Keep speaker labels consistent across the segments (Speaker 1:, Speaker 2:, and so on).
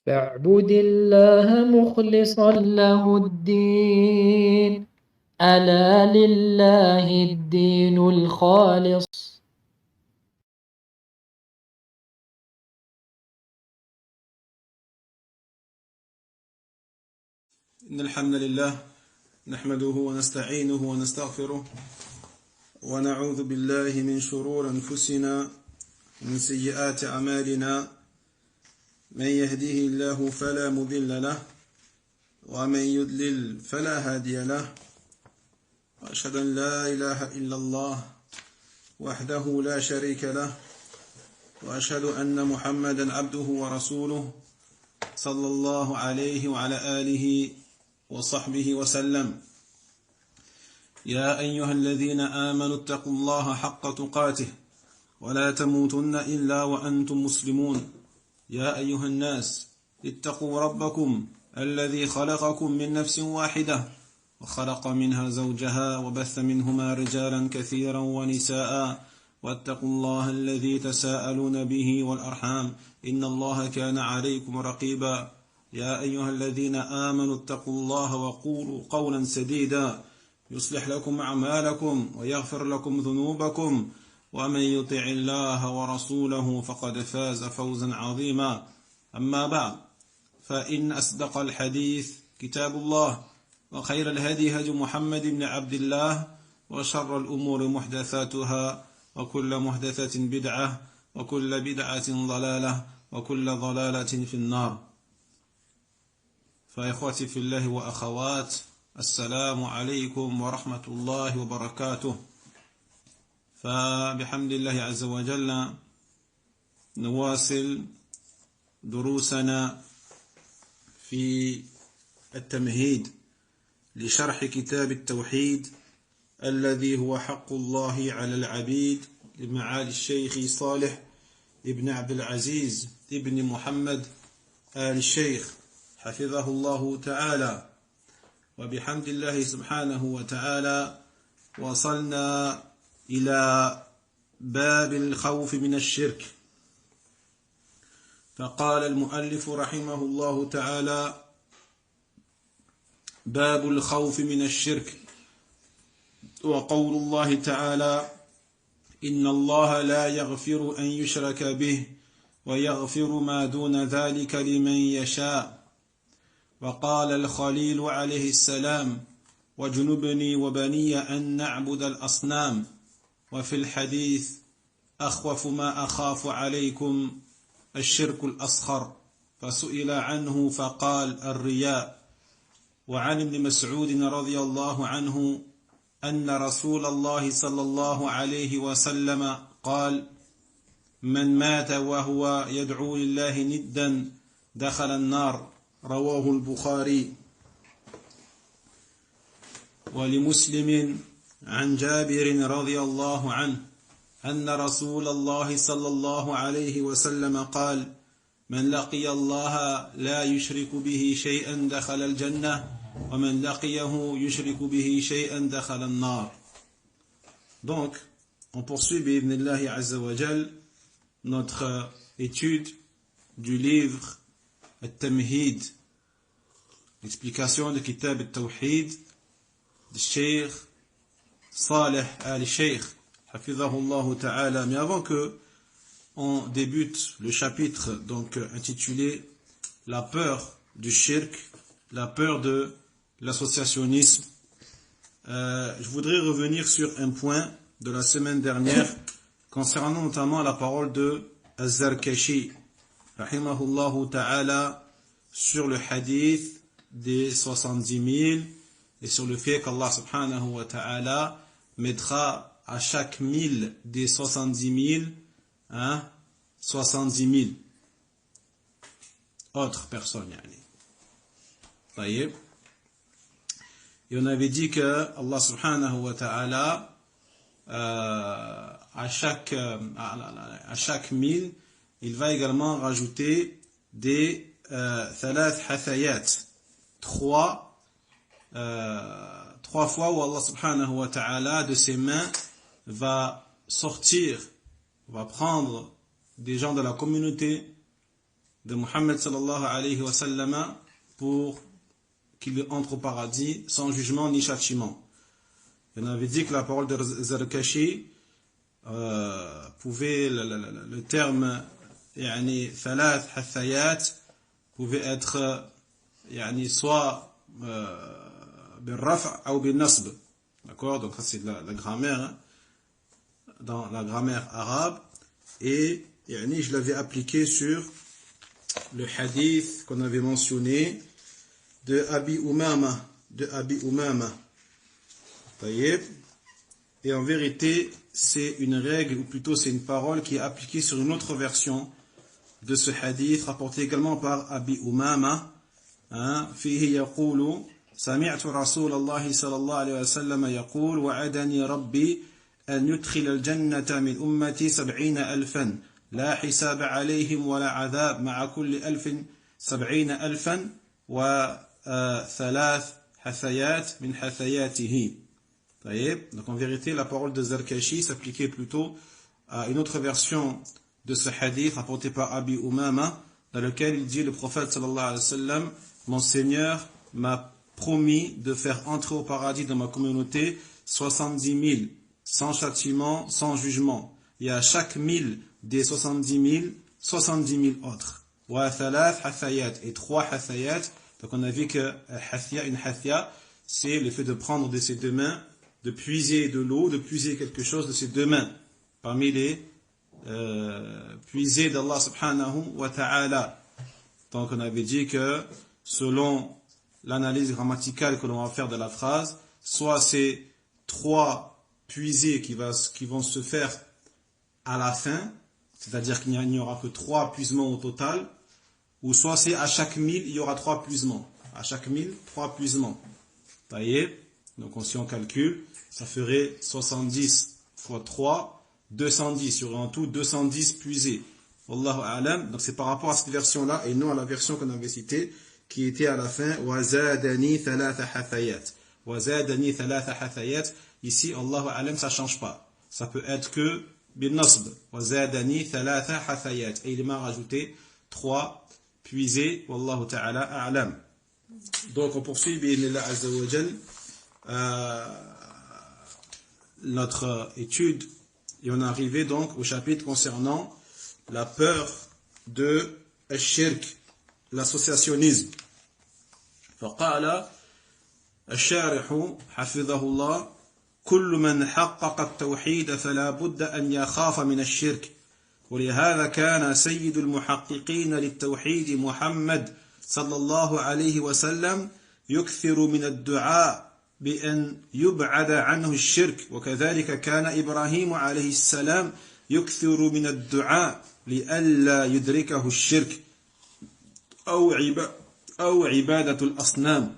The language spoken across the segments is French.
Speaker 1: فاعبد الله مخلصا له الدين ألا لله الدين الخالص.
Speaker 2: إن الحمد لله نحمده ونستعينه ونستغفره ونعوذ بالله من شرور أنفسنا ومن سيئات أعمالنا. من يهده الله فلا مضل له ومن يضلل فلا هادي له، وأشهد أن لا إله إلا الله وحده لا شريك له، وأشهد أن محمدا عبده ورسوله صلى الله عليه وعلى آله وصحبه وسلم. يا أيها الذين آمنوا اتقوا الله حق تقاته ولا تموتن إلا وأنتم مسلمون. يا أيها الناس اتقوا ربكم الذي خلقكم من نفس واحدة وخلق منها زوجها وبث منهما رجالا كثيرا ونساء، واتقوا الله الذي تساءلون به والأرحام إن الله كان عليكم رقيبا. يا أيها الذين آمنوا اتقوا الله وقولوا قولا سديدا يصلح لكم أعمالكم ويغفر لكم ذنوبكم، ومن يطع الله ورسوله فقد فاز فوزا عظيما. أما بعد، فإن أصدق الحديث كتاب الله، وخير الهدي هدي محمد بن عبد الله، وشر الأمور محدثاتها، وكل محدثة بدعة، وكل بدعة ضلالة، وكل ضلالة في النار. فإخوتي في الله وأخوات، السلام عليكم ورحمة الله وبركاته. فبحمد الله عز وجل نواصل دروسنا في التمهيد لشرح كتاب التوحيد الذي هو حق الله على العبيد لمعالي الشيخ صالح ابن عبد العزيز ابن محمد آل الشيخ حفظه الله تعالى. وبحمد الله سبحانه وتعالى وصلنا إلى باب الخوف من الشرك. فقال المؤلف رحمه الله تعالى: باب الخوف من الشرك. وقول الله تعالى: إن الله لا يغفر أن يشرك به ويغفر ما دون ذلك لمن يشاء. وقال الخليل عليه السلام: واجنبني وبني أن نعبد الأصنام. وفي الحديث: أخوف ما أخاف عليكم الشرك الأصغر. فسئل عنه فقال: الرياء. وعن ابن مسعود رضي الله عنه أن رسول الله صلى الله عليه وسلم قال: من مات وهو يدعو لله ندا دخل النار. رواه البخاري. ولمسلم عن جابر رضي الله عنه أن رسول الله صلى الله عليه وسلم قال: من لقي الله لا يشرك به شيئا دخل الجنة ومن لقيه يشرك به شيئا دخل النار. Donc, on poursuit bi'idhnillahi azza wa jal notre étude du livre At-Tamhid, l'explication de Kitab At-Tawhid du Cheikh Saleh al-Cheikh hafidhahullah ta'ala. Mais avant que on débute le chapitre donc intitulé La peur du shirk, la peur de l'associationnisme, je voudrais revenir sur un point de la semaine dernière concernant notamment la parole de Az-Zarkashi rahimahullah ta'ala sur le hadith des 70 000 et sur le fait qu'Allah subhanahu wa ta'ala mettra à chaque 1000 des 70 000 70 000 autres personnes. Et on avait dit que Allah subhanahu wa ta'ala à chaque 1000 il va également rajouter des thalath hathayat, trois fois où Allah subhanahu wa ta'ala de ses mains va sortir, va prendre des gens de la communauté de Muhammad sallallahu alayhi wa sallam pour qu'il entre au paradis sans jugement ni châtiment. On avait dit que la parole de Zarkashi pouvait, le terme يعني ثلاث حثيات pouvait être يعني soit بالرفع ou بالنصب. D'accord? Donc ça c'est de la grammaire, hein, dans la grammaire arabe. Et يعني, je l'avais appliqué sur le hadith qu'on avait mentionné de Abi Umama. Et en vérité, c'est une règle, ou plutôt c'est une parole qui est appliquée sur une autre version de ce hadith, rapporté également par Abi Umama. فيه يقول سمعت رسول الله صلى الله عليه وسلم يقول وعدني ربي أن يدخل الجنة من أمتي 70,000 لا حساب عليهم ولا عذاب مع كل 70,000 وثلاث حثيات من حثياته. Donc en vérité, la parole de Zarkashi s'appliquait plutôt à une autre version de ce hadith rapporté par Abi Umama, dans lequel il dit, le prophète sallallahu alayhi wa sallam, mon Seigneur m'a promis de faire entrer au paradis dans ma communauté 70 000, sans châtiment, sans jugement. Et à chaque 1000 des 70 000 autres. Wa thalath hathayat, et 3 hathayat. Donc on a vu que une hathya, c'est le fait de prendre de ses deux mains, de puiser de l'eau, de puiser quelque chose de ses deux mains. Parmi les puisées d'Allah subhanahu wa ta'ala. Donc on avait dit que selon l'analyse grammaticale que l'on va faire de la phrase, soit c'est 3 puisées qui vont se faire à la fin, c'est-à-dire qu'il n'y aura que 3 puisements au total, ou soit c'est à chaque 1000, il y aura 3 puisements. À chaque 1000, 3 puisements. Donc si on calcule, ça ferait 70 fois 3, 210. Il y aurait en tout 210 puisées. Wallahu a'lam. Donc c'est par rapport à cette version-là et non à la version qu'on avait citée, qui était à la fin وَزَادَنِي ثَلَاثَ حَثَيَاتٍ. وَزَادَنِي ثَلَاثَ حَثَيَاتٍ. Ici, Allahu a'lam, ça ne change pas. Ça peut être que bin-nasb. وَزَادَنِي ثَلَاثَ حَثَيَاتٍ. Et il m'a rajouté 3 puisées. Wallahu ta'ala a'lam. Donc on poursuit bi'idhnillah azza wa jal notre étude et on est arrivé donc au chapitre concernant la peur de الشرك, l'associationnisme. فقال الشارح حفظه الله كل من حقق التوحيد فلا بد أن يخاف من الشرك ولهذا كان سيد المحققين للتوحيد محمد صلى الله عليه وسلم يكثر من الدعاء بأن يبعد عنه الشرك وكذلك كان إبراهيم عليه السلام يكثر من الدعاء لئلا يدركه الشرك أو عبادة الأصنام.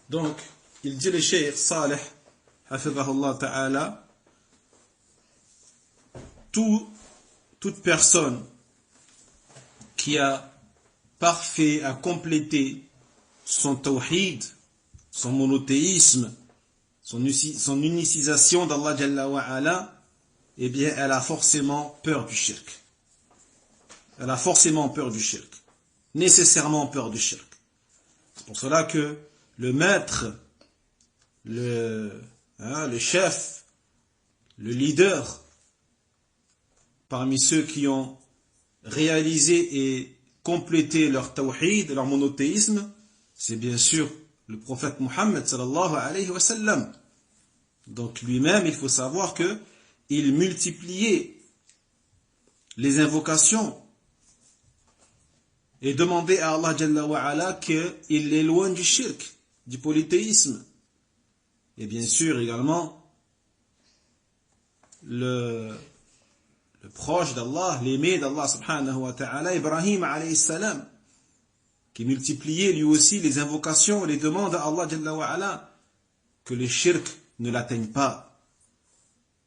Speaker 2: Donc, il dit le Cheikh Saleh, hafidhahullah ta'ala, toute personne qui a parfait, a complété son tawhid, son monothéisme, son unicisation d'Allah Jalla wa Ala, eh bien, elle a forcément peur du shirk. Elle a forcément peur du shirk. Nécessairement peur du shirk. C'est pour cela que le maître, le chef, le leader, parmi ceux qui ont réalisé et complété leur tawhid, leur monothéisme, c'est bien sûr le prophète Muhammad sallallahu alayhi wa sallam. Donc lui-même, il faut savoir que il multipliait les invocations et demandait à Allah Jalla wa Ala qu'il l'éloigne du shirk, du polythéisme. Et bien sûr également le proche d'Allah, l'aimé d'Allah subhanahu wa ta'ala, Ibrahim alayhi salam, qui multipliait lui aussi les invocations et les demandes à Allah Jalla wa Ala que le shirk ne l'atteigne pas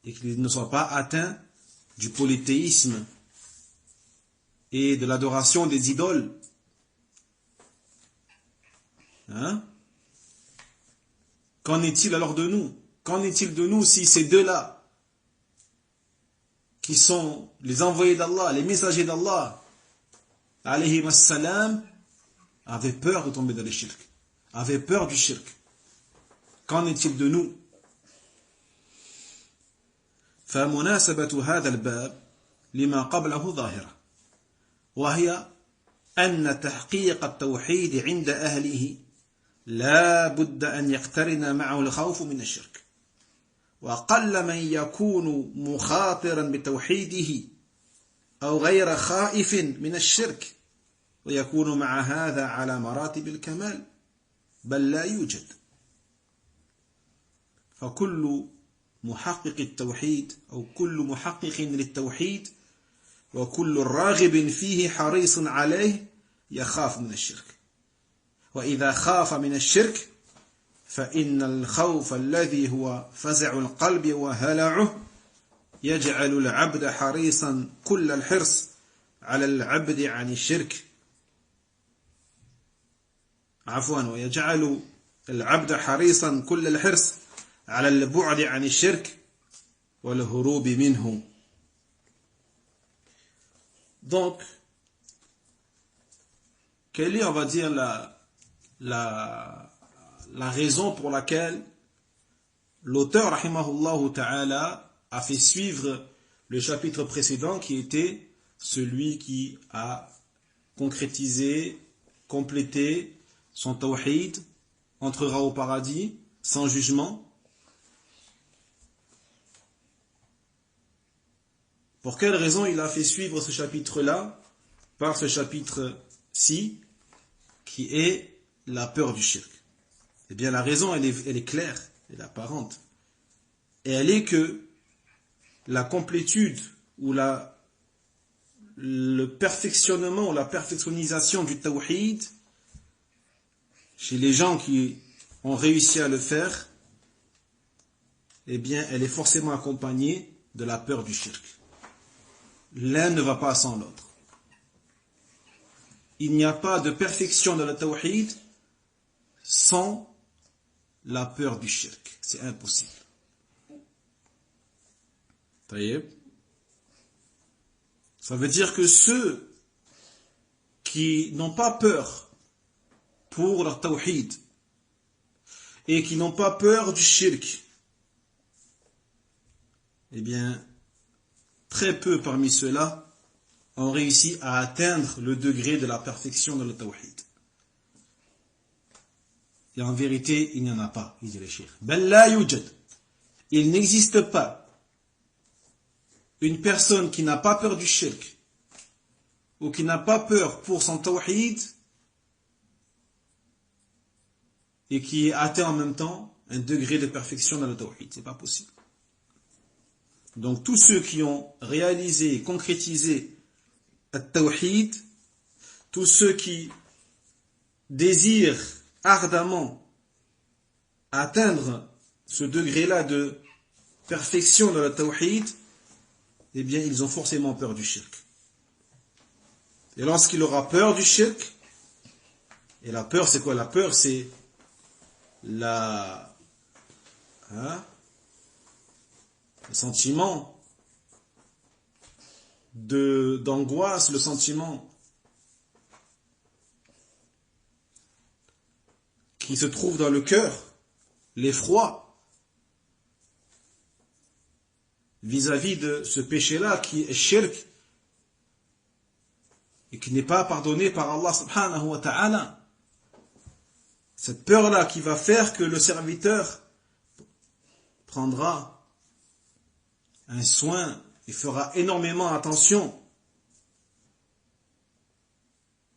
Speaker 2: et qu'il ne soit pas atteint du polythéisme et de l'adoration des idoles. Qu'en est-il alors de nous? Qu'en est-il de nous si ces deux-là, qui sont les envoyés d'Allah, les messagers d'Allah, alayhi wassalam, avaient peur de tomber dans le shirk, avaient peur du shirk. Qu'en est-il de nous? فمناسبة هذا الباب لما قبله ظاهرة، وهي أن تحقيق التوحيد عند أهله لا بد أن يقترن معه الخوف من الشرك، وقل من يكون مخاطرا بتوحيده أو غير خائف من الشرك ويكون مع هذا على مراتب الكمال، بل لا يوجد. فكل محقق التوحيد أو كل محقق للتوحيد وكل راغب فيه حريص عليه يخاف من الشرك، وإذا خاف من الشرك فإن الخوف الذي هو فزع القلب وهلعه يجعل العبد حريصا كل الحرص على العبد عن الشرك، ويجعل العبد حريصا كل الحرص على البعد عن الشرك والهروب منه. Donc, quelle est, on va dire, la raison pour laquelle l'auteur, rahimahullah ta'ala, a fait suivre le chapitre précédent qui était celui qui a concrétisé, complété son tawhid, entrera au paradis sans jugement. Pour quelle raison il a fait suivre ce chapitre-là par ce chapitre-ci qui est la peur du shirk? Eh bien la raison elle est claire, elle est apparente. Et elle est que la complétude ou le perfectionnement ou la perfectionnisation du tawhid chez les gens qui ont réussi à le faire, eh bien elle est forcément accompagnée de la peur du shirk. L'un ne va pas sans l'autre. Il n'y a pas de perfection de la tawhid sans la peur du shirk. C'est impossible. Ça veut dire que ceux qui n'ont pas peur pour leur tawhid et qui n'ont pas peur du shirk, eh bien, très peu parmi ceux-là ont réussi à atteindre le degré de la perfection de la tawhid. Et en vérité, il n'y en a pas, il dit le cheikh. Bal la yujad. Il n'existe pas une personne qui n'a pas peur du shirk ou qui n'a pas peur pour son tawhid et qui atteint en même temps un degré de perfection dans le tawhid. C'est pas possible. Donc tous ceux qui ont réalisé et concrétisé le tawhid, tous ceux qui désirent ardemment atteindre ce degré-là de perfection dans le tawhid, eh bien ils ont forcément peur du shirk. Et lorsqu'il aura peur du shirk, et la peur c'est quoi? La peur c'est le sentiment d'angoisse, le sentiment qui se trouve dans le cœur, l'effroi vis-à-vis de ce péché-là qui est shirk et qui n'est pas pardonné par Allah subhanahu wa ta'ala. Cette peur-là qui va faire que le serviteur prendra un soin et fera énormément attention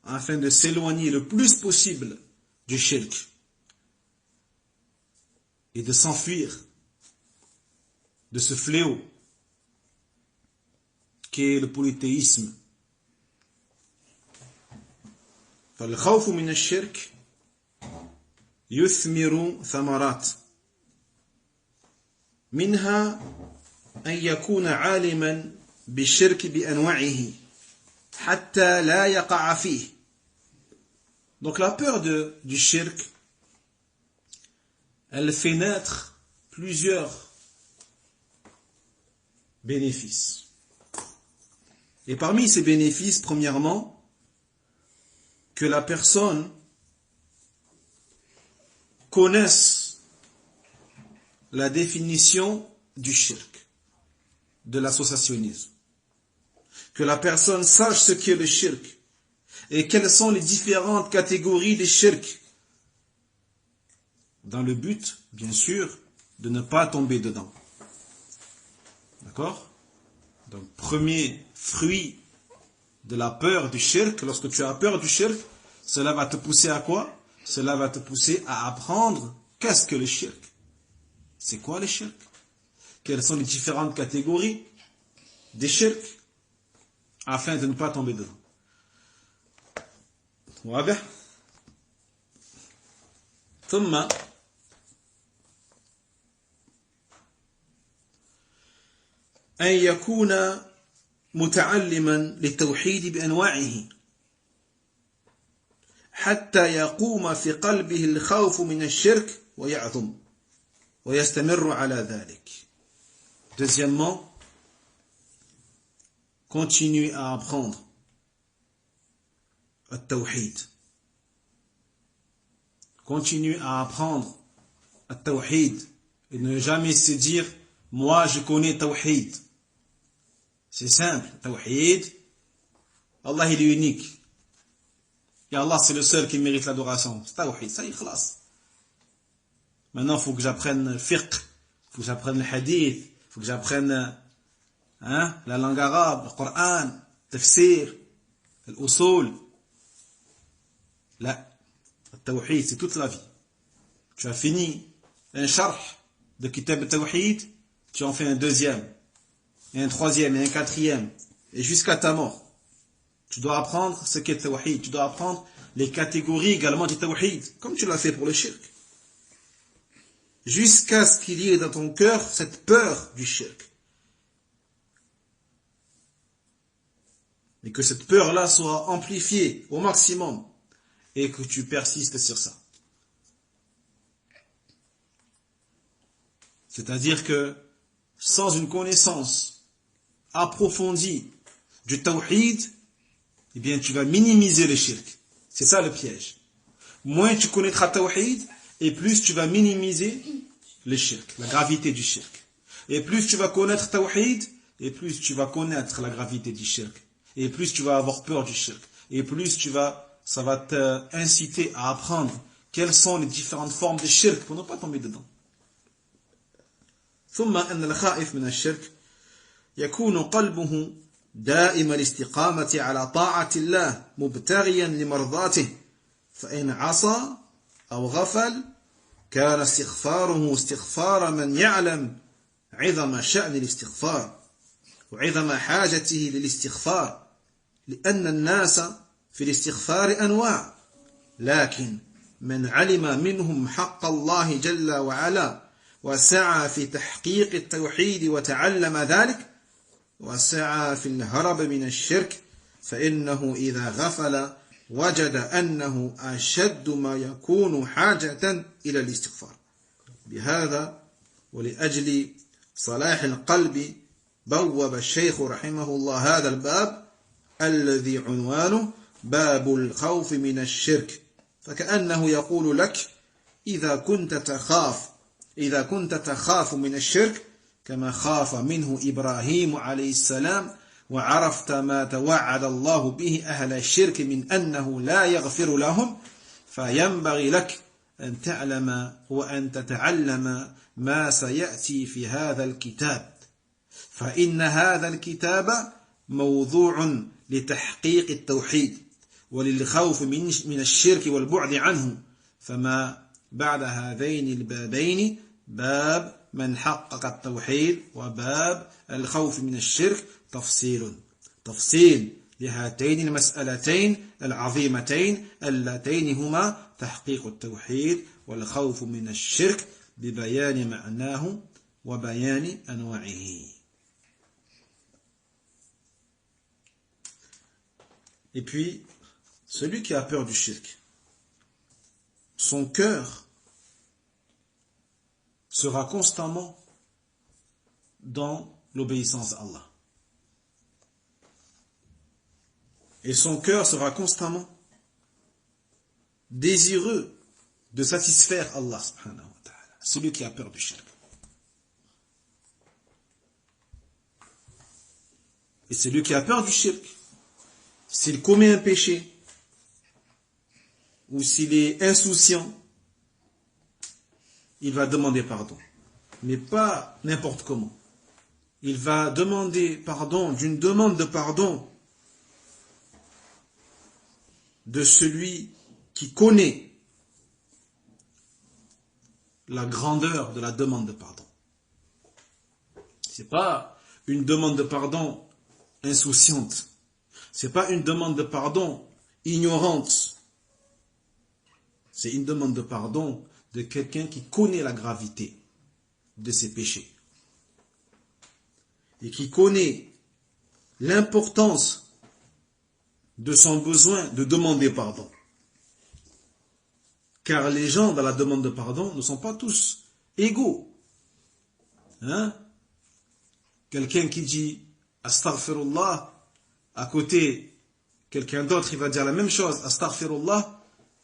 Speaker 2: afin de s'éloigner le plus possible du shirk et de s'enfuir de ce fléau qu'est le polythéisme. فالخوف من الشرك يثمر ثمرات منها أن يكون عالما بالشرك بأنواعه حتى لا يقع فيه. Donc la peur du shirk, elle fait naître plusieurs bénéfices. Et parmi ces bénéfices, premièrement, que la personne connaisse la définition du shirk, de l'associationnisme. Que la personne sache ce qu'est le shirk et quelles sont les différentes catégories des shirk, dans le but, bien sûr, de ne pas tomber dedans. D'accord? Donc, premier fruit de la peur du shirk, lorsque tu as peur du shirk, cela va te pousser à quoi? Cela va te pousser à apprendre qu'est-ce que le shirk. C'est quoi le shirk? Quelles sont les différentes catégories des shirk, afin de ne pas tomber dedans. واضح؟ ثم أن يكون متعلما للتوحيد بأنواعه حتى يقوم في قلبه الخوف من الشرك ويعظم ويستمر على ذلك. Deuxièmement, continue à apprendre le tawhid. Continue à apprendre le tawhid et ne jamais se dire moi je connais tawhid. C'est simple, tawhid, Allah il est unique. Et Allah c'est le seul qui mérite l'adoration. C'est tawhid, ça y est, khlas. Maintenant il faut que j'apprenne le fiqh, il faut que j'apprenne le hadith, il faut que j'apprenne la langue arabe, le Coran, le tafsir, l'usul. Là, le tawhid c'est toute la vie. Tu as fini un sharh de kitab al-tawhid, tu en fais un deuxième, et un troisième, et un quatrième, et jusqu'à ta mort. Tu dois apprendre ce qu'est le tawhid, tu dois apprendre les catégories également du tawhid, comme tu l'as fait pour le shirk. Jusqu'à ce qu'il y ait dans ton cœur cette peur du shirk. Et que cette peur-là soit amplifiée au maximum, et que tu persistes sur ça. C'est-à-dire que sans une connaissance approfondie du tawhid, eh bien tu vas minimiser le shirk. C'est ça le piège. Moins tu connaîtras tawhid, et plus tu vas minimiser le shirk, la gravité du shirk. Et plus tu vas connaître tawhid, et plus tu vas connaître la gravité du shirk. Et plus tu vas avoir peur du shirk. Et plus ça va t'inciter à apprendre quelles sont les différentes formes de shirk pour ne pas tomber dedans. ثم أن الخائف من الشرك يكون قلبه دائم الاستقامة على طاعة الله مبتغيا لمرضاته فإن عصى أو غفل كان استغفاره استغفار من يعلم عظم شأن الاستغفار وعظم حاجته للاستغفار لأن الناس في الاستغفار أنواع لكن من علم منهم حق الله جل وعلا وسعى في تحقيق التوحيد وتعلم ذلك وسعى في الهرب من الشرك فإنه إذا غفل وجد أنه أشد ما يكون حاجة إلى الاستغفار. بهذا ولأجل صلاح القلب بوب الشيخ رحمه الله هذا الباب الذي عنوانه باب الخوف من الشرك فكأنه يقول لك إذا كنت تخاف من الشرك كما خاف منه إبراهيم عليه السلام وعرفت ما توعد الله به أهل الشرك من أنه لا يغفر لهم فينبغي لك أن تعلم وأن تتعلم ما سيأتي في هذا الكتاب فإن هذا الكتاب موضوع لتحقيق التوحيد وللخوف من الشرك والبعد عنه فما بعد هذين البابين باب من حقق التوحيد وباب الخوف من الشرك تفصيل لهاتين المسألتين العظيمتين اللتين هما تحقيق التوحيد والخوف من الشرك ببيان معناه وبيان أنواعه. Et puis, celui qui a peur du shirk, son cœur sera constamment dans l'obéissance à Allah. Et son cœur sera constamment désireux de satisfaire Allah subhanahu wa ta'ala. Celui qui a peur du shirk. Et celui qui a peur du shirk, s'il commet un péché, ou s'il est insouciant, il va demander pardon. Mais pas n'importe comment. Il va demander pardon d'une demande de pardon de celui qui connaît la grandeur de la demande de pardon. C'est pas une demande de pardon insouciante. C'est pas une demande de pardon ignorante. C'est une demande de pardon de quelqu'un qui connaît la gravité de ses péchés et qui connaît l'importance de son besoin de demander pardon. Car les gens dans la demande de pardon ne sont pas tous égaux. Hein? Quelqu'un qui dit astaghfirullah, à côté, quelqu'un d'autre, il va dire la même chose, astaghfirullah,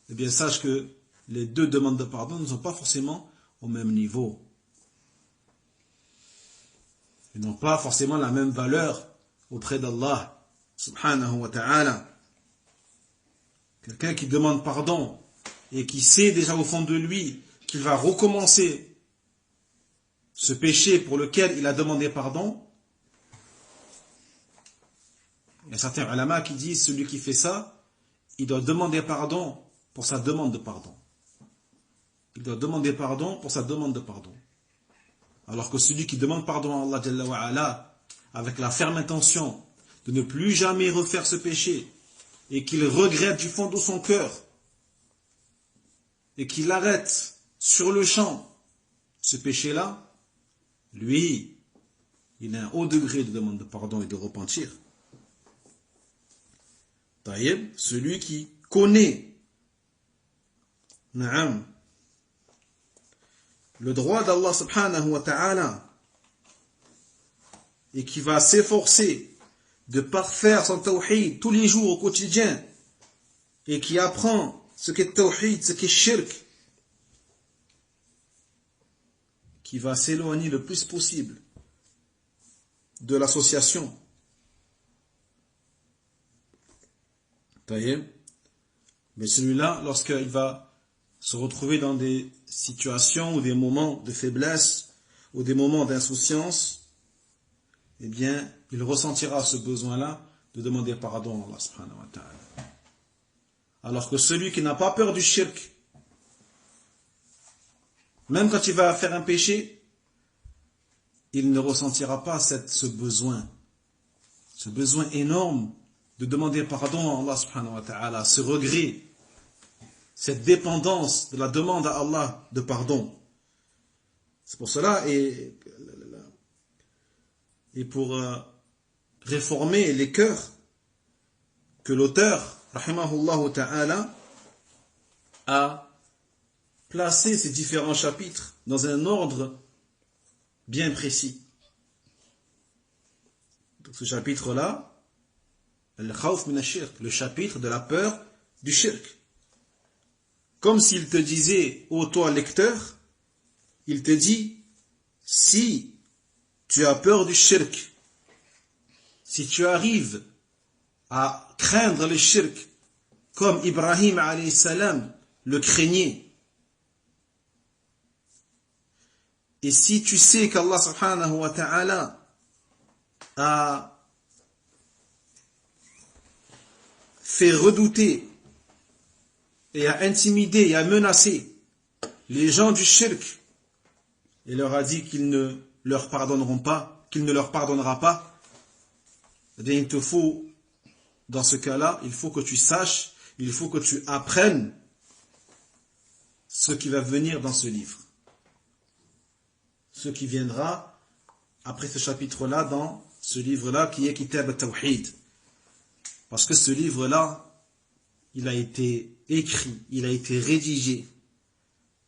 Speaker 2: eh bien sache que les deux demandes de pardon ne sont pas forcément au même niveau. Ils n'ont pas forcément la même valeur auprès d'Allah subhanahu wa ta'ala. Quelqu'un qui demande pardon et qui sait déjà au fond de lui qu'il va recommencer ce péché pour lequel il a demandé pardon. Il y a certains ulama qui disent celui qui fait ça, il doit demander pardon pour sa demande de pardon. Il doit demander pardon pour sa demande de pardon. Alors que celui qui demande pardon à Allah Jalla wa Ala, avec la ferme intention de ne plus jamais refaire ce péché, et qu'il regrette du fond de son cœur, et qu'il arrête sur le champ ce péché-là, lui, il a un haut degré de demande de pardon et de repentir. Taïeb, celui qui connaît Naam, le droit d'Allah subhanahu wa ta'ala et qui va s'efforcer de parfaire son tawhid tous les jours au quotidien et qui apprend ce qu'est tawhid, ce qu'est shirk, qui va s'éloigner le plus possible de l'association. Mais celui-là, lorsqu'il va se retrouver dans des situations ou des moments de faiblesse ou des moments d'insouciance, eh bien, il ressentira ce besoin-là de demander pardon à Allah subhanahu wa ta'ala. Alors que celui qui n'a pas peur du shirk, même quand il va faire un péché, il ne ressentira pas ce besoin énorme de demander pardon à Allah subhanahu wa ta'ala, ce regret, cette dépendance de la demande à Allah de pardon. C'est pour cela, et pour réformer les cœurs, que l'auteur, rahimahullah ta'ala, a placé ces différents chapitres dans un ordre bien précis. Donc ce chapitre-là, Al-Khawf min ash-shirk, le chapitre de la peur du shirk. Comme s'il te disait, ô toi lecteur, il te dit, si tu as peur du shirk, si tu arrives à craindre le shirk, comme Ibrahim alayhi salam le craignait, et si tu sais qu'Allah subhanahu wa ta'ala a fait redouter et a intimidé et a menacé les gens du shirk et leur a dit qu'ils ne leur pardonneront pas, qu'il ne leur pardonnera pas, eh bien il te faut, dans ce cas-là, il faut que tu saches, il faut que tu apprennes ce qui va venir dans ce livre. Ce qui viendra après ce chapitre-là, dans ce livre-là qui est Kitab al-Tawhid. Parce que ce livre-là, il a été écrit, il a été rédigé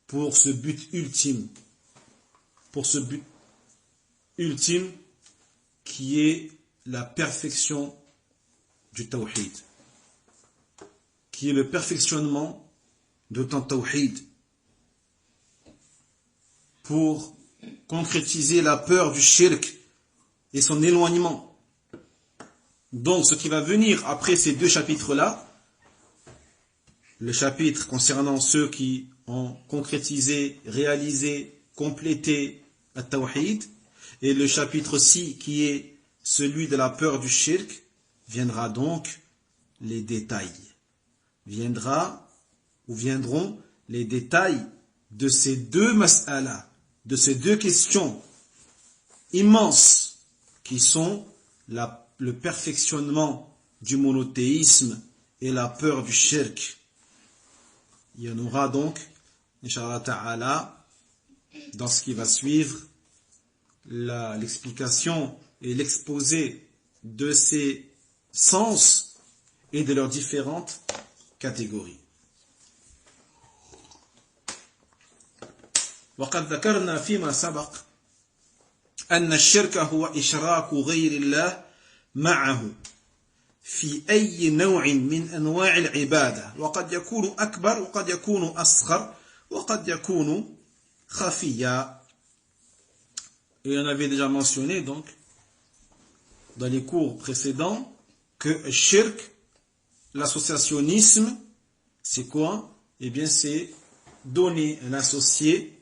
Speaker 2: pour ce but ultime. Pour ce but ultime qui est la perfection du Tawhid. Qui est le perfectionnement de ton tawhid, pour concrétiser la peur du shirk et son éloignement. Donc ce qui va venir après ces deux chapitres-là, le chapitre concernant ceux qui ont concrétisé, réalisé, complété le tawhid, et le chapitre 6 qui est celui de la peur du shirk, viendra donc les détails. Viendront les détails de ces deux mas'ala, de ces deux questions immenses qui sont le perfectionnement du monothéisme et la peur du shirk. Il y en aura donc, Inch'Allah Ta'ala, dans ce qui va suivre, l'explication et l'exposé de ces sens et de leurs différentes catégories. وقد ذكرنا فيما سبق أن الشرك هو إشراك غير الله معه في أي نوع من أنواع العبادة وقد يكون أكبر وقد يكون أصغر وقد يكون خفيا. Et on avait déjà mentionné donc dans les cours précédents que le shirk, l'associationnisme, c'est quoi? Eh bien c'est donner un associé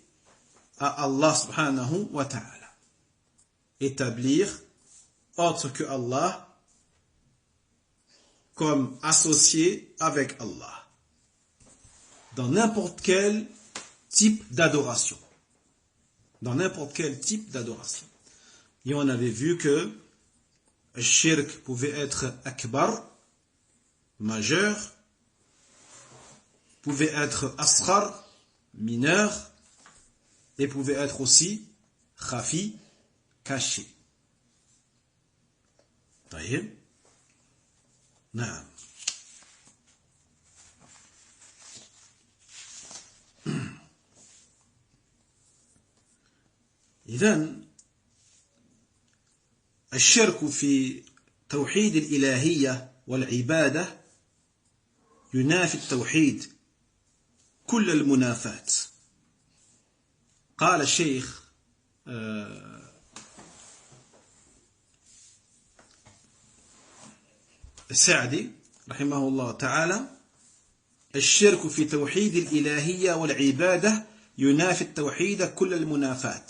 Speaker 2: à Allah subhanahu wa ta'ala. Établir autre que Allah comme associé avec Allah. Dans n'importe quel type d'adoration. Dans n'importe quel type d'adoration. Et on avait vu que le shirk pouvait être akbar, majeur, pouvait être asghar, mineur, et pouvait être aussi khafi, caché. طيب نعم. إذن الشرك في توحيد الإلهية والعبادة ينافي التوحيد كل المنافاة. قال الشيخ السعدي رحمه الله تعالى: الشرك في توحيد الإلهية والعبادة ينافي التوحيد كل المنافاة،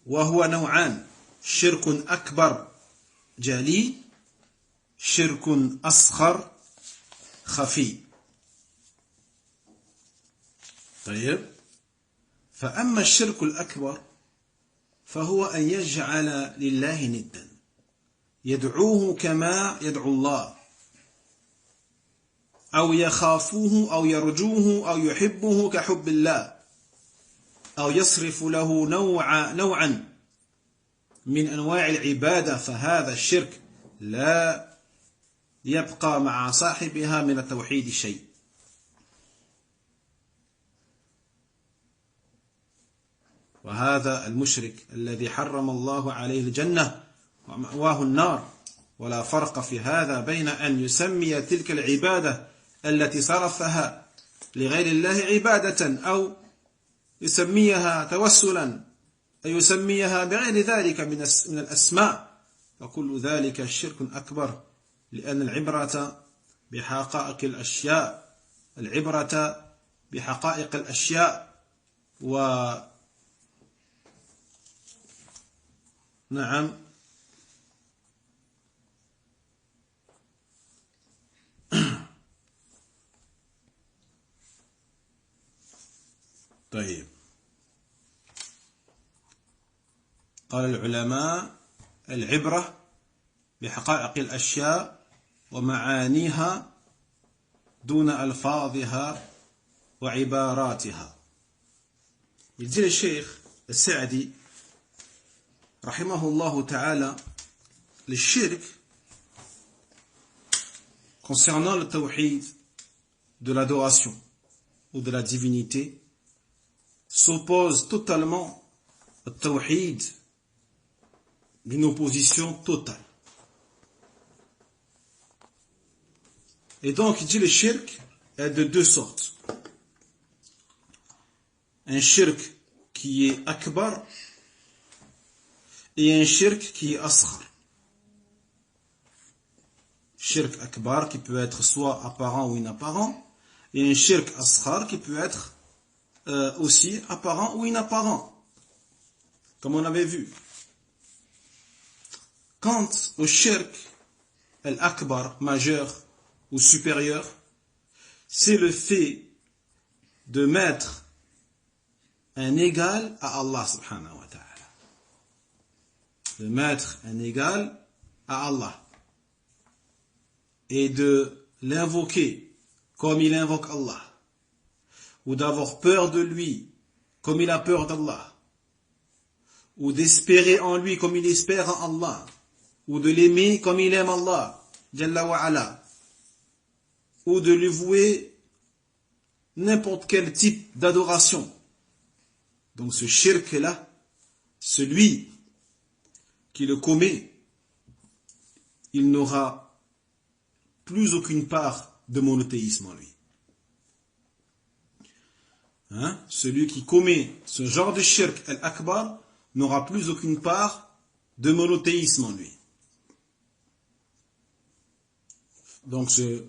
Speaker 2: وهو نوعان: شرك أكبر جلي، شرك أصغر خفي. طيب، فأما الشرك الأكبر فهو أن يجعل لله ندا يدعوه كما يدعو الله، أو يخافوه أو يرجوه أو يحبه كحب الله، أو يصرف له نوعا من أنواع العبادة، فهذا الشرك لا يبقى مع صاحبها من التوحيد شيء. وهذا المشرك الذي حرم الله عليه الجنة ومأواه النار، ولا فرق في هذا بين أن يسمي تلك العبادة التي صرفها لغير الله عبادة، أو يسميها توسلا، أو يسميها بغير ذلك من الأسماء، وكل ذلك شرك أكبر، لأن العبرة بحقائق الأشياء، العبرة بحقائق الأشياء. نعم. طيب، قال العلماء: العبرة بحقائق الأشياء ومعانيها دون ألفاظها وعباراتها. Il dit le Cheikh Al-Sa'di rahimahullah ta'ala, le shirk concernant le tawhid de l'adoration ou de la divinité s'oppose totalement au tawhid d'une opposition totale. Et donc il dit le shirk est de deux sortes. Un shirk qui est akbar et un shirk qui est asghar. Shirk akbar qui peut être soit apparent ou inapparent, et un shirk asghar qui peut être aussi apparent ou inapparent, comme on avait vu. Quant au shirk al-akbar, majeur ou supérieur, c'est le fait de mettre un égal à Allah subhanahu wa ta'ala. De mettre un égal à Allah. Et de l'invoquer comme il invoque Allah. Ou d'avoir peur de lui comme il a peur d'Allah. Ou d'espérer en lui comme il espère en Allah. Ou de l'aimer comme il aime Allah, Jalla wa ala. Ou de lui vouer n'importe quel type d'adoration. Donc ce shirk-là, celui qui le commet, il n'aura plus aucune part de monothéisme en lui. Celui qui commet ce genre de shirk al-akbar n'aura plus aucune part de monothéisme en lui. Donc ce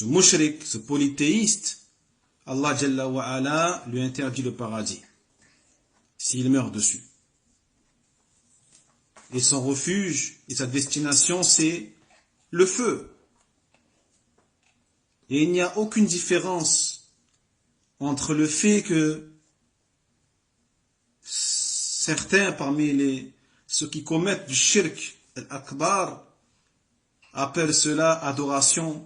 Speaker 2: mushrik, ce polythéiste, Allah Jalla wa ala lui interdit le paradis s'il meurt dessus. Et son refuge et sa destination, c'est le feu. Et il n'y a aucune différence entre le fait que certains parmi ceux qui commettent du shirk al-akbar appellent cela adoration,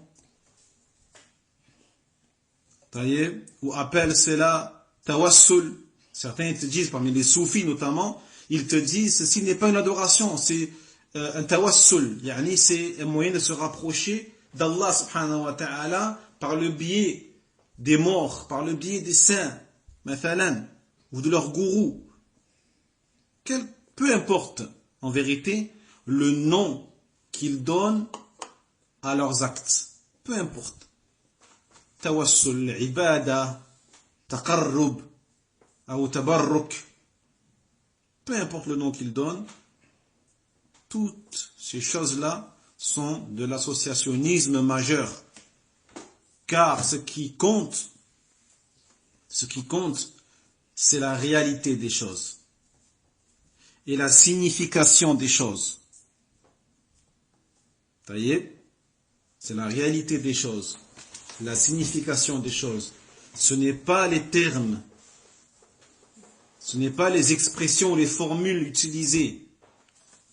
Speaker 2: ou appellent cela tawassul. Certains te disent, parmi les soufis notamment, ils te disent ceci n'est pas une adoration, c'est un tawassul, c'est un moyen de se rapprocher d'Allah subhanahu wa ta'ala par le biais des morts, par le biais des saints, mathalan, ou de leur gourou. Peu importe, en vérité, le nom qu'ils donnent à leurs actes. Peu importe. Tawassul, ibada, taqarrub, ou tabarruk. Peu importe le nom qu'ils donnent, toutes ces choses-là sont de l'associationnisme majeur. Car ce qui compte, c'est la réalité des choses et la signification des choses. C'est la réalité des choses, la signification des choses. Ce n'est pas les termes, ce n'est pas les expressions, les formules utilisées,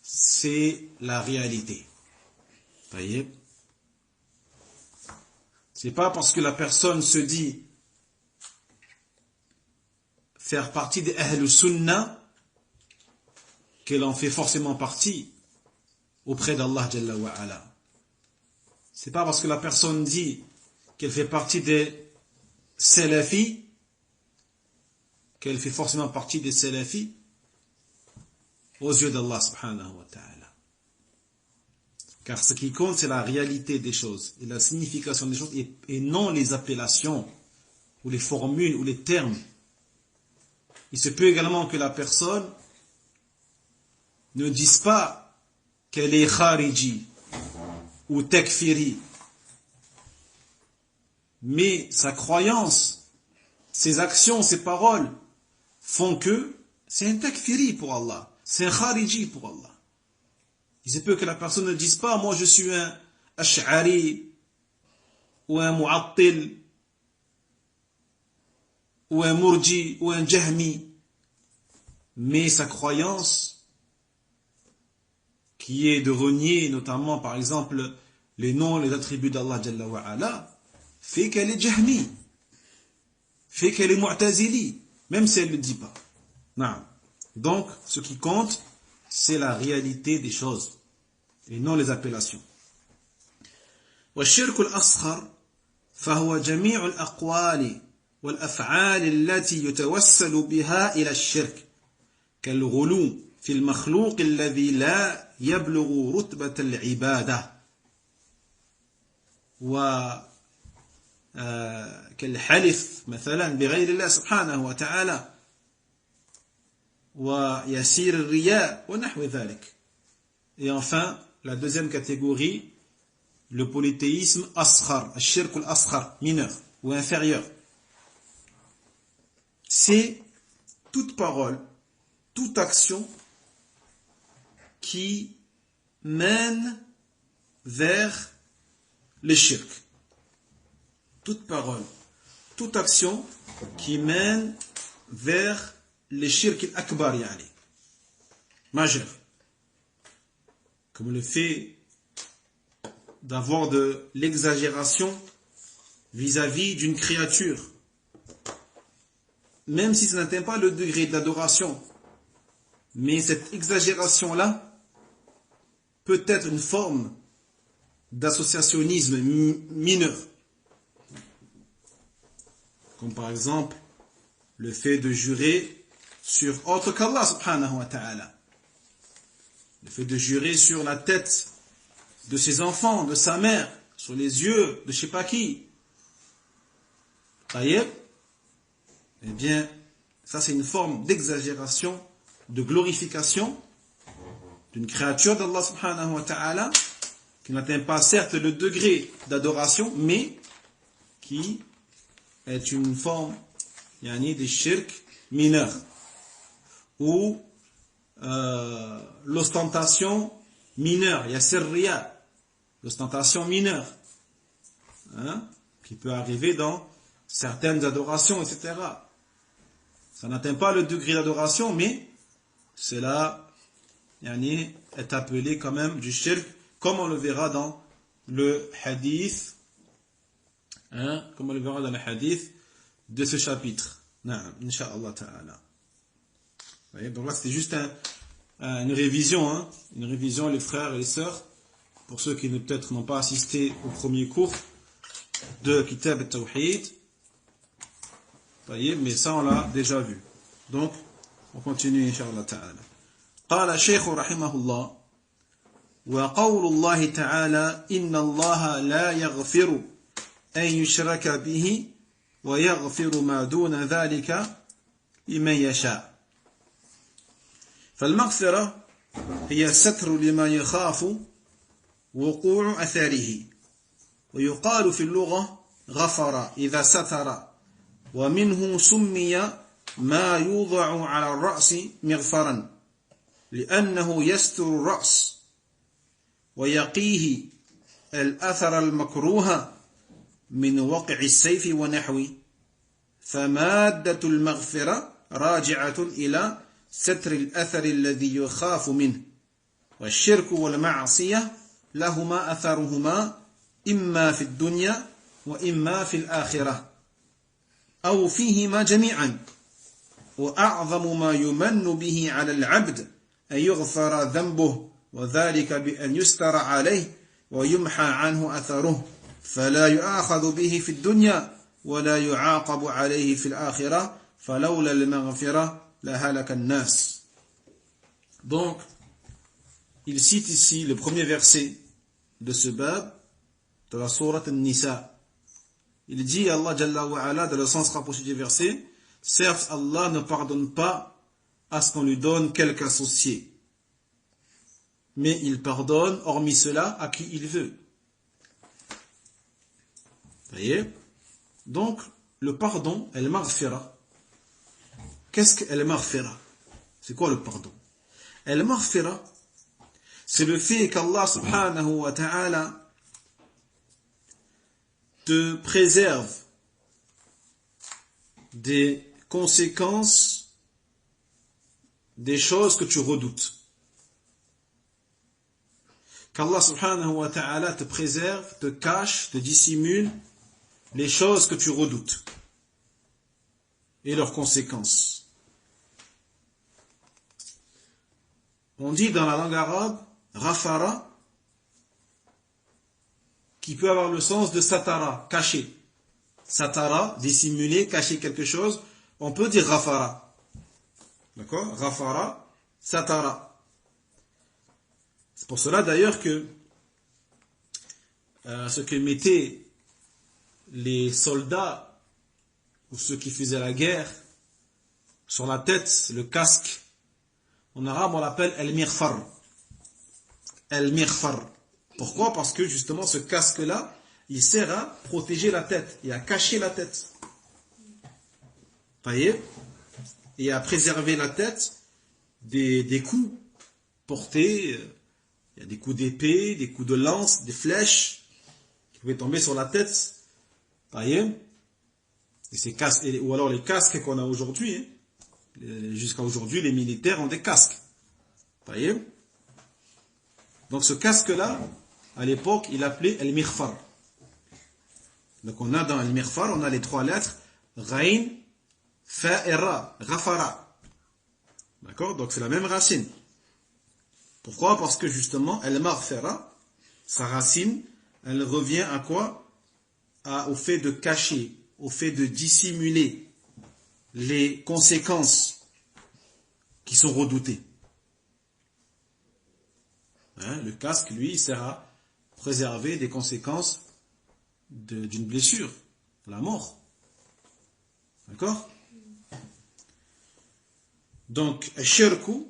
Speaker 2: c'est la réalité. C'est pas parce que la personne se dit faire partie des Ahlus Sunnah qu'elle en fait forcément partie auprès d'Allah Jalla wa ala. C'est pas parce que la personne dit qu'elle fait partie des Salafis qu'elle fait forcément partie des Salafis aux yeux d'Allah subhanahu wa ta'ala. Car ce qui compte, c'est la réalité des choses et la signification des choses et non les appellations ou les formules ou les termes. Il se peut également que la personne ne dise pas qu'elle est khariji ou takfiri, mais sa croyance, ses actions, ses paroles font que c'est un takfiri pour Allah, c'est un khariji pour Allah. Il se peut que la personne ne dise pas, moi je suis un ash'ari, ou un mu'attil, ou un murji, ou un jahmi, mais sa croyance, qui est de renier notamment par exemple les noms, les attributs d'Allah Jalla wa ala, fait qu'elle est jahmi, fait qu'elle est mu'tazili, même si elle ne le dit pas. Non. Donc, ce qui compte, c'est la réalité des choses et non les appellations. والشرك الأصغر فهو جميع الأقوال والأفعال التي يتوسل بها إلى الشرك كالغلو في المخلوق الذي لا يبلغ رتبة العبادة كالحلف مثلا بغير الله سبحانه وتعالى ويسير الرياء ونحو ذلك. Et enfin, la deuxième catégorie, le polythéisme asghar, الشرك الأصغر, mineur ou inférieur. C'est toute parole, toute action qui mène vers le shirk. Toute parole, toute action qui mène vers le shirk al-akbar, yani, majeur. Comme le fait d'avoir de l'exagération vis-à-vis d'une créature. Même si ça n'atteint pas le degré d'adoration. Mais cette exagération-là peut être une forme d'associationnisme mineur. Comme par exemple, le fait de jurer sur autre qu'Allah subhanahu wa ta'ala. Le fait de jurer sur la tête de ses enfants, de sa mère, sur les yeux de je sais pas qui. Taïeb. Eh bien, ça c'est une forme d'exagération, de glorification d'une créature d'Allah subhanahu wa ta'ala qui n'atteint pas certes le degré d'adoration, mais qui est une forme yani, de shirk mineur. Ou l'ostentation mineure, il y a sirriya, l'ostentation mineure, hein, qui peut arriver dans certaines adorations, etc. Ça n'atteint pas le degré d'adoration, mais cela yani, est appelé quand même du shirk, comme on le verra dans le hadith, hein, comme on le verra dans le hadith de ce chapitre. Inch'Allah ta'ala. Donc là, c'était juste une révision, hein, une révision, les frères et les sœurs, pour ceux qui peut-être n'ont pas assisté au premier cours de Kitab al-Tawhid. Mais ça, on l'a déjà vu. Donc, on continue, Inch'Allah ta'ala. قال الشيخ رحمه الله وقول الله تعالى إن الله لا يغفر أن يشرك به ويغفر ما دون ذلك لمن يشاء. فالمغفرة هي الستر لما يخاف وقوع أثاره ويقال في اللغة غفر إذا ستر ومنه سمي ما يوضع على الرأس مغفرا لأنه يستر الرأس ويقيه الأثر المكروه من وقع السيف ونحوه فمادة المغفرة راجعة إلى ستر الأثر الذي يخاف منه والشرك والمعصية لهما أثرهما إما في الدنيا وإما في الآخرة أو فيهما جميعا وأعظم ما يمن به على العبد أن يغفر ذنبه وذلك بأن يستر عليه ويمحى عنه أثره فلا يؤاخذ به في الدنيا ولا يعاقب عليه في الآخرة فلولا المغفرة لهلك الناس. Donc, il cite ici le premier verset de ce bab de la sourate An-Nisa. Il dit Allah Jalla wa Ala dans le sens rapproché du verset, certes Allah ne pardonne pas à ce qu'on lui donne quelque associé, mais il pardonne hormis cela à qui il veut. Vous voyez? Donc le pardon, al-maghfira. Qu'est-ce que al-maghfira? C'est quoi le pardon? Al-maghfira, c'est le fait qu'Allah subhanahu wa ta'ala te préserve des conséquences des choses que tu redoutes. Qu'Allah subhanahu wa ta'ala te préserve, te cache, te dissimule les choses que tu redoutes et leurs conséquences. On dit dans la langue arabe Rafara, qui peut avoir le sens de satara, cacher. Satara, dissimuler, cacher quelque chose. On peut dire Rafara. D'accord? Rafara, satara. C'est pour cela d'ailleurs que ce que mettait les soldats ou ceux qui faisaient la guerre, sur la tête, le casque, en arabe on l'appelle el-mirfar. El-mirfar. Pourquoi? Parce que justement ce casque-là, il sert à protéger la tête et à cacher la tête. Vous voyez? Et à préserver la tête des coups portés. Il y a des coups d'épée, des coups de lance, des flèches qui pouvaient tomber sur la tête. Vous voyez? Et ces casques, ou alors les casques qu'on a aujourd'hui. Hein. Jusqu'à aujourd'hui, les militaires ont des casques. Vous voyez? Donc ce casque-là, à l'époque, il appelait el-mirfar. Donc on a dans el-mirfar, on a les 3 lettres, Ghain, Fa et Ra, Ghafara. D'accord? Donc c'est la même racine. Pourquoi? Parce que justement, el-maghfira, sa racine, elle revient à quoi? Au fait de cacher, au fait de dissimuler les conséquences qui sont redoutées. Hein, le casque, lui, il sert à préserver des conséquences d'une blessure, la mort. D'accord? Donc, shirku,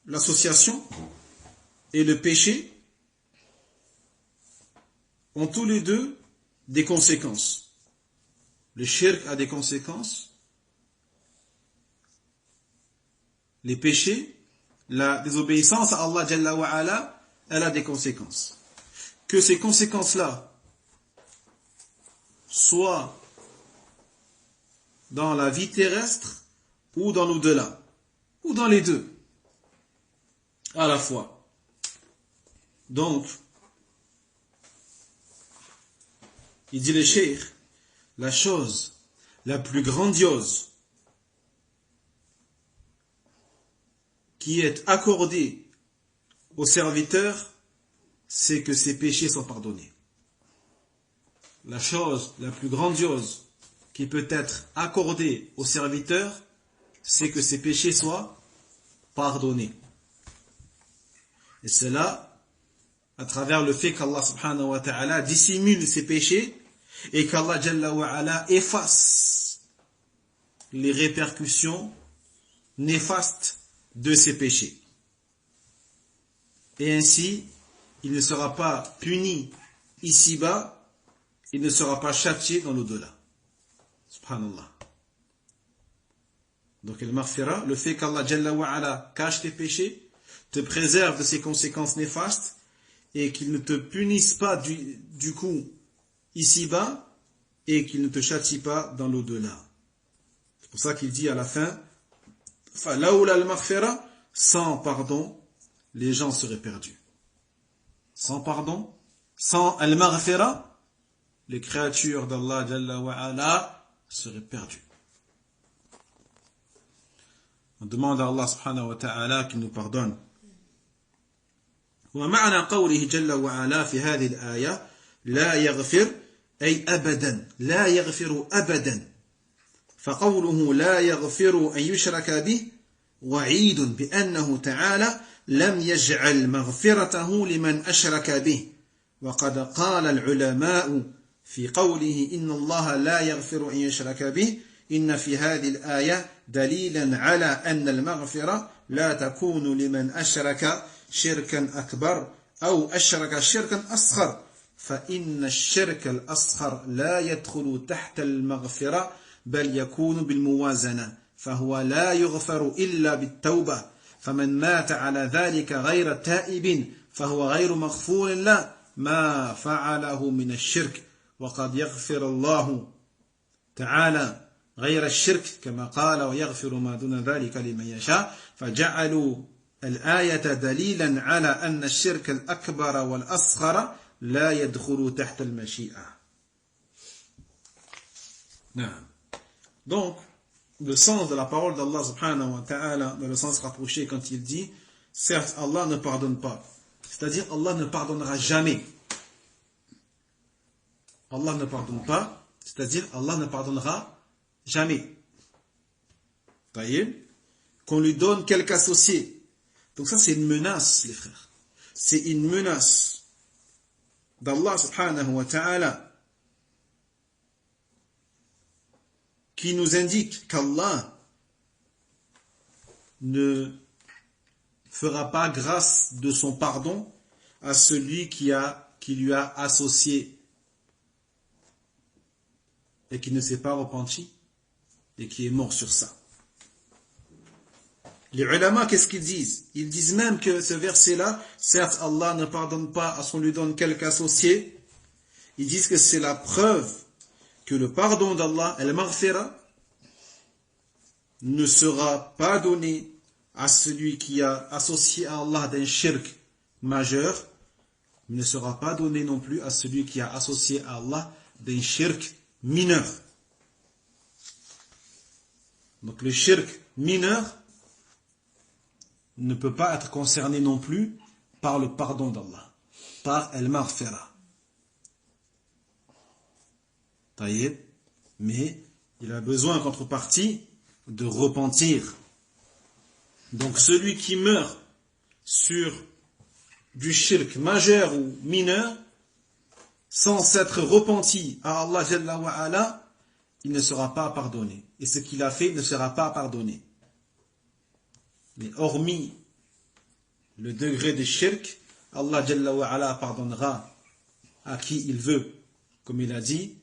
Speaker 2: l'association et le péché ont tous les deux des conséquences. Le shirk a des conséquences. Les péchés, la désobéissance à Allah Jalla wa Ala, elle a des conséquences. Que ces conséquences-là soient dans la vie terrestre ou dans l'au-delà, ou dans les deux, à la fois. Donc, il dit le cheikh, la chose la plus grandiose qui est accordée au serviteur, c'est que ses péchés sont pardonnés. La chose la plus grandiose qui peut être accordée au serviteur, c'est que ses péchés soient pardonnés. Et cela, à travers le fait qu'Allah subhanahu wa ta'ala dissimule ses péchés et qu'Allah Jalla wa Ala efface les répercussions néfastes de ses péchés. Et ainsi, il ne sera pas puni ici-bas, il ne sera pas châtié dans l'au-delà. Subhanallah. Donc, el-maghfira, le fait qu'Allah Jalla wa Ala cache tes péchés, te préserve de ses conséquences néfastes, et qu'il ne te punisse pas du coup ici-bas, et qu'il ne te châtie pas dans l'au-delà. C'est pour ça qu'il dit à la fin, فَلَوْلَا الْمَغْفِرَةِ, sans pardon, les gens seraient perdus. Sans pardon, sans al-maghfira, les créatures d'Allah Jalla wa Ala seraient perdues. On demande à Allah subhanahu wa ta'ala qu'il nous pardonne. ومعنى قوله جل وعلا في هذه الآية لا يغفر أي أبدا لا يغفر أبدا فقوله لا يغفر أن يشرك به وعيد بأنه تعالى لم يجعل مغفرته لمن أشرك به وقد قال العلماء في قوله إن الله لا يغفر أن يشرك به إن في هذه الآية دليلا على أن المغفرة لا تكون لمن أشرك شركا أكبر أو أشرك شركا أصغر فإن الشرك الأصغر لا يدخل تحت المغفرة بل يكون بالموازنة فهو لا يغفر إلا بالتوبة فمن مات على ذلك غير تائب فهو غير مغفور له ما فعله من الشرك وقد يغفر الله تعالى غير الشرك كما قال ويغفر ما دون ذلك لمن يشاء فجعلوا الآية دليلا على أن الشرك الأكبر والأصغر لا يدخل تحت المشيئة. Donc, le sens de la parole d'Allah subhanahu wa ta'ala, dans le sens rapproché quand il dit, certes Allah ne pardonne pas, c'est-à-dire Allah ne pardonnera jamais. Allah ne pardonne pas, c'est-à-dire Allah ne pardonnera jamais. Voyez, qu'on lui donne quelque associé. Donc ça c'est une menace les frères. C'est une menace d'Allah subhanahu wa ta'ala qui nous indique qu'Allah ne fera pas grâce de son pardon à celui qui lui a associé et qui ne s'est pas repenti et qui est mort sur ça. Les ulama, qu'est-ce qu'ils disent? Ils disent même que ce verset-là, certes Allah ne pardonne pas à ce qu'on lui donne quelque associé, ils disent que c'est la preuve que le pardon d'Allah, al-maghfira, ne sera pas donné à celui qui a associé à Allah d'un shirk majeur, mais ne sera pas donné non plus à celui qui a associé à Allah d'un shirk mineur. Donc le shirk mineur ne peut pas être concerné non plus par le pardon d'Allah, par al-maghfira. Taïeb, mais il a besoin en contrepartie de repentir. Donc celui qui meurt sur du shirk majeur ou mineur, sans s'être repenti à Allah Jalla wa Ala, il ne sera pas pardonné. Et ce qu'il a fait ne sera pas pardonné. Mais hormis le degré de shirk, Allah Jalla wa Ala pardonnera à qui il veut, comme il a dit,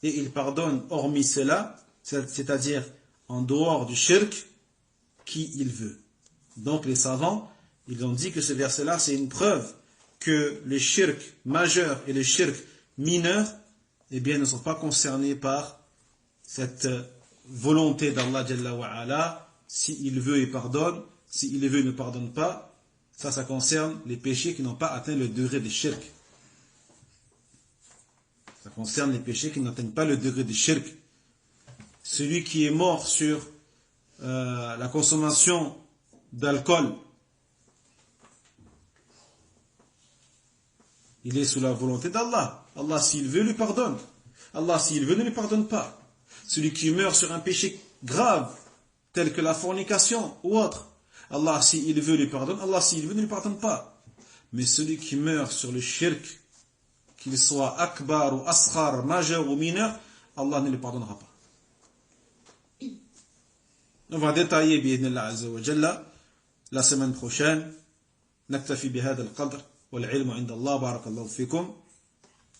Speaker 2: et il pardonne hormis cela, c'est-à-dire en dehors du shirk, qui il veut. Donc les savants, ils ont dit que ce verset-là, c'est une preuve que les shirk majeurs et les shirk mineurs, eh bien, ne sont pas concernés par cette volonté d'Allah Jalla wa Ala. S'il veut, il pardonne. S'il veut, il ne pardonne pas. Ça concerne les péchés qui n'ont pas atteint le degré de shirk. Ça concerne les péchés qui n'atteignent pas le degré de shirk. Celui qui est mort sur la consommation d'alcool, il est sous la volonté d'Allah. Allah, s'il veut, lui pardonne. Allah, s'il veut, ne lui pardonne pas. Celui qui meurt sur un péché grave, tel que la fornication ou autre, Allah, s'il veut, lui pardonne. Allah, s'il veut, ne lui pardonne pas. Mais celui qui meurt sur le shirk, qu'il soit akbar ou asghar, majeur ou mineur, Allah ne lui pardonnera pas. On va détailler, bi'idhnillah azza wa jalla, la semaine prochaine. نكتفي بهذا القدر والعلم عند الله. بارك الله فيكم.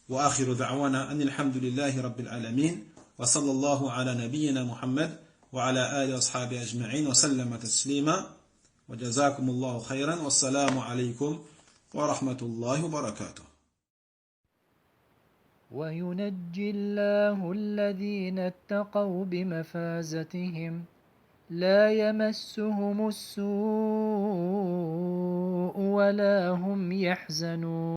Speaker 2: وآخر دعوانا أن الحمد لله رب العالمين وصلى الله على نبينا محمد وعلى آله وأصحابه أجمعين وسلم تسليما وجزاكم الله خيرا والسلام عليكم ورحمة الله وبركاته.
Speaker 1: وينجي الله الذين اتقوا بمفازتهم لا يمسهم السوء ولا هم يحزنون.